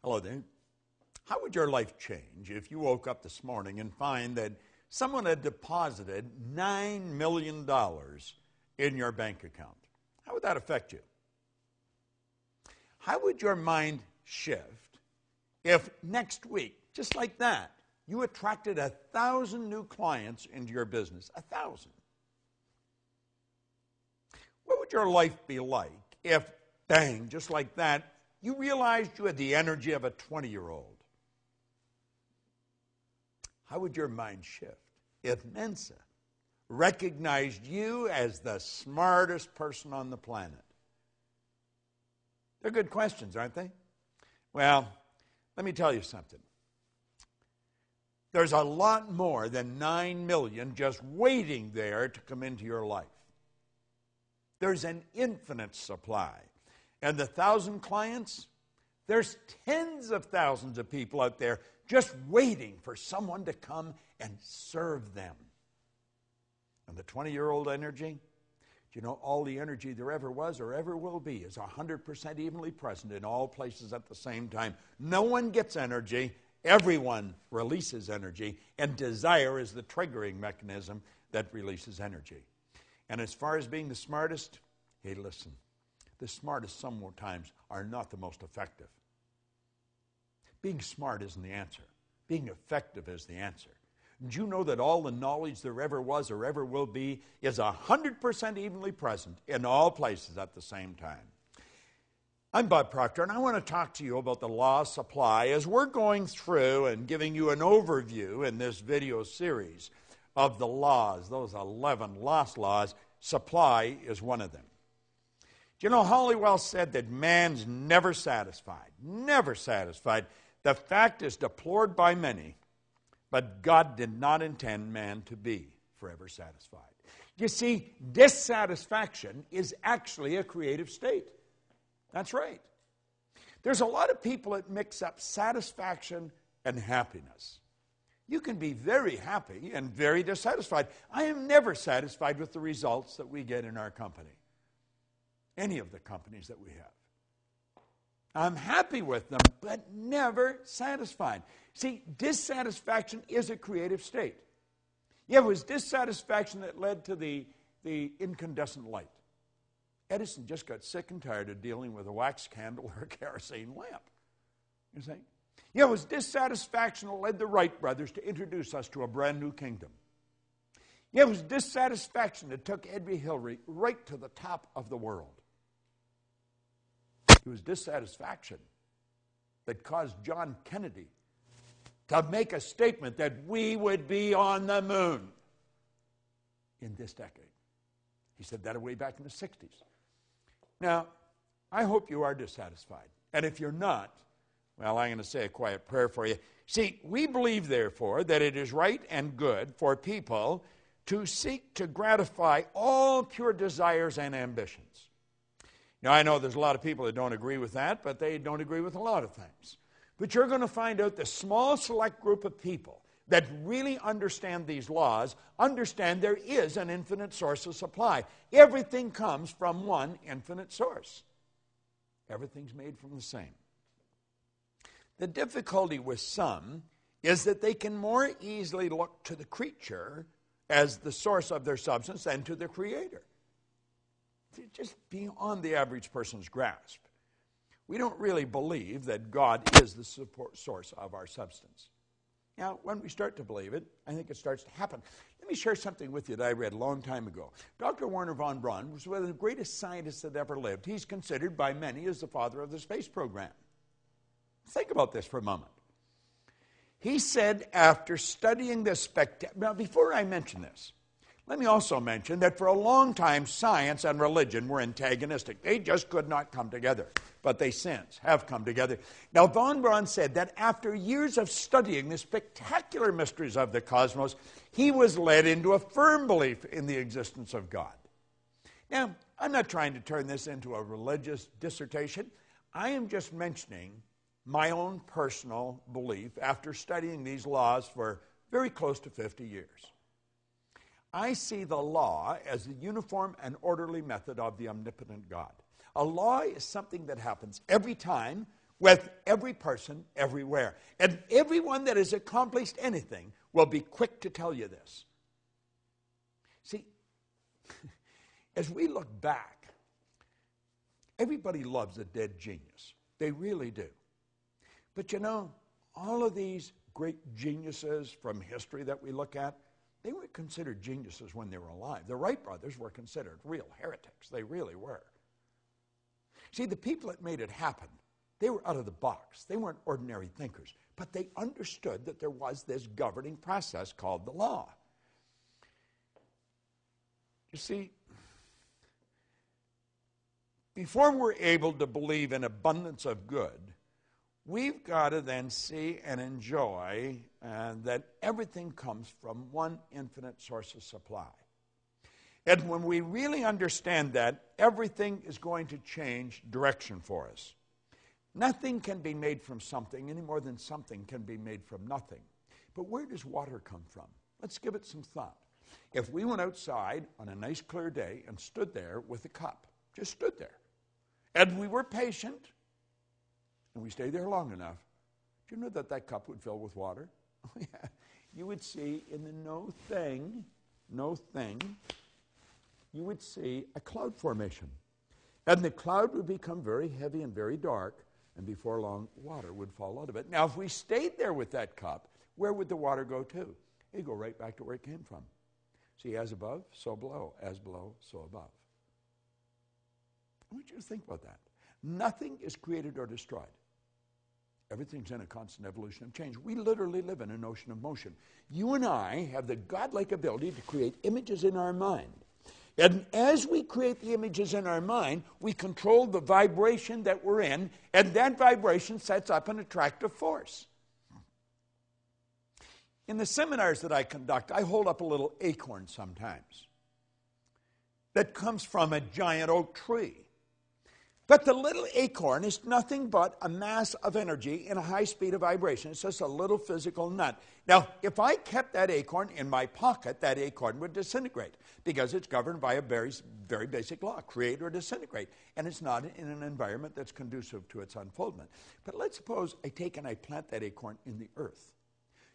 Hello there. How would your life change if you woke up this morning and find that someone had deposited $9 million in your bank account? How would that affect you? How would your mind shift if next week, just like that, you attracted 1,000 new clients into your business? 1,000. What would your life be like if, bang, just like that, you realized you had the energy of a 20-year-old? How would your mind shift if Mensa recognized you as the smartest person on the planet? They're good questions, aren't they? Well, let me tell you something. There's a lot more than 9 million just waiting there to come into your life. There's an infinite supply. And the 1,000 clients, there's tens of thousands of people out there just waiting for someone to come and serve them. And the 20-year-old energy, do you know all the energy there ever was or ever will be is 100% evenly present in all places at the same time. No one gets energy. Everyone releases energy. And desire is the triggering mechanism that releases energy. And as far as being the smartest, hey, listen. The smartest sometimes are not the most effective. Being smart isn't the answer. Being effective is the answer. Did you know that all the knowledge there ever was or ever will be is 100% evenly present in all places at the same time? I'm Bob Proctor, and I want to talk to you about the law of supply as we're going through and giving you an overview in this video series of the laws, those 11 lost laws. Supply is one of them. Do you know, Halliwell said that man's never satisfied. Never satisfied. The fact is deplored by many, but God did not intend man to be forever satisfied. You see, dissatisfaction is actually a creative state. That's right. There's a lot of people that mix up satisfaction and happiness. You can be very happy and very dissatisfied. I am never satisfied with the results that we get in our company. Any of the companies that we have. I'm happy with them, but never satisfied. See, dissatisfaction is a creative state. Yeah, it was dissatisfaction that led to the incandescent light. Edison just got sick and tired of dealing with a wax candle or a kerosene lamp. You see? Yeah, it was dissatisfaction that led the Wright brothers to introduce us to a brand new kingdom. Yeah, it was dissatisfaction that took Edwy Hillary right to the top of the world. It was dissatisfaction that caused John Kennedy to make a statement that we would be on the moon in this decade. He said that way back in the 60s. Now, I hope you are dissatisfied. And if you're not, well, I'm going to say a quiet prayer for you. See, we believe, therefore, that it is right and good for people to seek to gratify all pure desires and ambitions. Now, I know there's a lot of people that don't agree with that, but they don't agree with a lot of things. But you're going to find out the small select group of people that really understand these laws, understand there is an infinite source of supply. Everything comes from one infinite source. Everything's made from the same. The difficulty with some is that they can more easily look to the creature as the source of their substance than to the Creator. Just beyond the average person's grasp. We don't really believe that God is the source of our substance. Now, when we start to believe it, I think it starts to happen. Let me share something with you that I read a long time ago. Dr. Wernher von Braun was one of the greatest scientists that ever lived. He's considered by many as the father of the space program. Think about this for a moment. He said after studying this now before I mention this, let me also mention that for a long time, science and religion were antagonistic. They just could not come together. But they since have come together. Now, von Braun said that after years of studying the spectacular mysteries of the cosmos, he was led into a firm belief in the existence of God. Now, I'm not trying to turn this into a religious dissertation. I am just mentioning my own personal belief after studying these laws for very close to 50 years. I see the law as the uniform and orderly method of the omnipotent God. A law is something that happens every time with every person everywhere. And everyone that has accomplished anything will be quick to tell you this. See, as we look back, everybody loves a dead genius. They really do. But you know, all of these great geniuses from history that we look at, they were considered geniuses when they were alive. The Wright brothers were considered real heretics. They really were. See, the people that made it happen, they were out of the box. They weren't ordinary thinkers. But they understood that there was this governing process called the law. You see, before we're able to believe in abundance of good, we've got to then see and enjoy that everything comes from one infinite source of supply. And when we really understand that, everything is going to change direction for us. Nothing can be made from something any more than something can be made from nothing. But where does water come from? Let's give it some thought. If we went outside on a nice clear day and stood there with a cup, just stood there, and we were patient, and we stayed there long enough, do you know that that cup would fill with water? Oh, yeah. You would see in the no thing, you would see a cloud formation. And the cloud would become very heavy and very dark, and before long, water would fall out of it. Now, if we stayed there with that cup, where would the water go to? It'd go right back to where it came from. See, as above, so below. As below, so above. I want you to think about that. Nothing is created or destroyed. Everything's in a constant evolution of change. We literally live in an ocean of motion. You and I have the godlike ability to create images in our mind. And as we create the images in our mind, we control the vibration that we're in, and that vibration sets up an attractive force. In the seminars that I conduct, I hold up a little acorn sometimes that comes from a giant oak tree. But the little acorn is nothing but a mass of energy in a high speed of vibration. It's just a little physical nut. Now, if I kept that acorn in my pocket, that acorn would disintegrate because it's governed by a very, very basic law, create or disintegrate. And it's not in an environment that's conducive to its unfoldment. But let's suppose I take and I plant that acorn in the earth.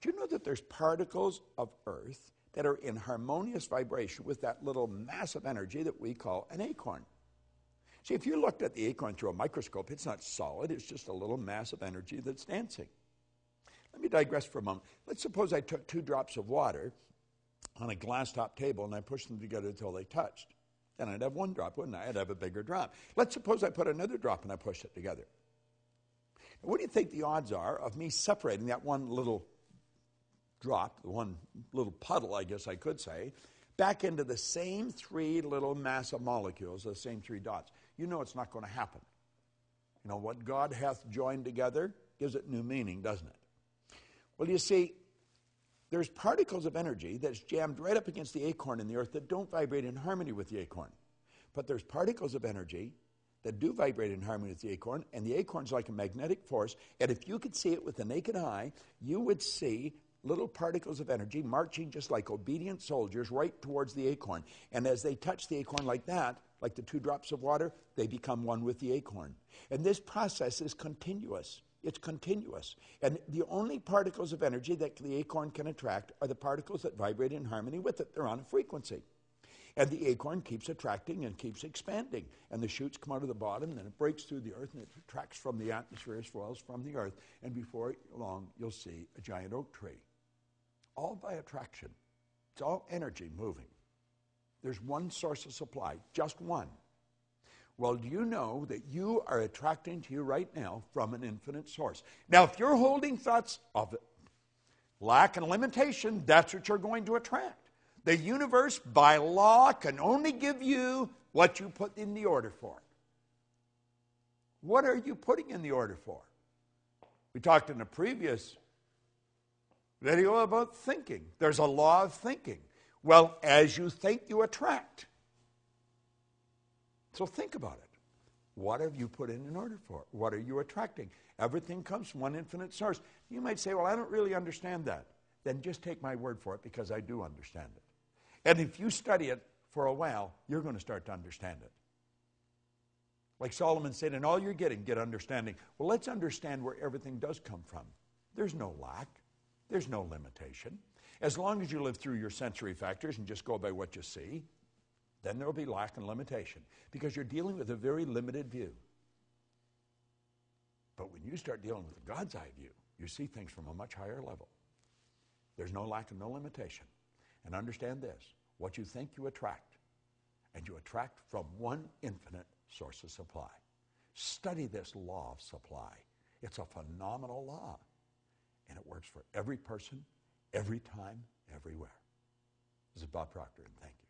Do you know that there's particles of earth that are in harmonious vibration with that little mass of energy that we call an acorn? See, if you looked at the acorn through a microscope, it's not solid. It's just a little mass of energy that's dancing. Let me digress for a moment. Let's suppose I took 2 drops of water on a glass-top table and I pushed them together until they touched. Then I'd have 1 drop, wouldn't I? I'd have a bigger drop. Let's suppose I put another drop and I pushed it together. Now, what do you think the odds are of me separating that one little drop, the one little puddle, I guess I could say, back into the same 3 little mass of molecules, the same 3 dots? You know it's not going to happen. You know, what God hath joined together gives it new meaning, doesn't it? Well, you see, there's particles of energy that's jammed right up against the acorn in the earth that don't vibrate in harmony with the acorn. But there's particles of energy that do vibrate in harmony with the acorn, and the acorn's like a magnetic force, and if you could see it with the naked eye, you would see little particles of energy marching just like obedient soldiers right towards the acorn. And as they touch the acorn like that, like the 2 drops of water, they become one with the acorn. And this process is continuous. It's continuous. And the only particles of energy that the acorn can attract are the particles that vibrate in harmony with it. They're on a frequency. And the acorn keeps attracting and keeps expanding. And the shoots come out of the bottom, and then it breaks through the earth, and it attracts from the atmosphere as well as from the earth. And before long, you'll see a giant oak tree. All by attraction. It's all energy moving. There's one source of supply, just one. Well, do you know that you are attracting to you right now from an infinite source? Now, if you're holding thoughts of lack and limitation, that's what you're going to attract. The universe, by law, can only give you what you put in the order for. What are you putting in the order for? We talked in a previous video about thinking. There's a law of thinking. Well, as you think, you attract. So think about it. What have you put in order for? What are you attracting? Everything comes from one infinite source. You might say, well, I don't really understand that. Then just take my word for it, because I do understand it. And if you study it for a while, you're going to start to understand it. Like Solomon said, in all you're getting, get understanding. Well, let's understand where everything does come from. There's no lack. There's no limitation. As long as you live through your sensory factors and just go by what you see, then there will be lack and limitation because you're dealing with a very limited view. But when you start dealing with God's eye view, you see things from a much higher level. There's no lack and no limitation. And understand this, what you think you attract, and you attract from one infinite source of supply. Study this law of supply. It's a phenomenal law, and it works for every person, every time, everywhere. This is Bob Proctor, and thank you.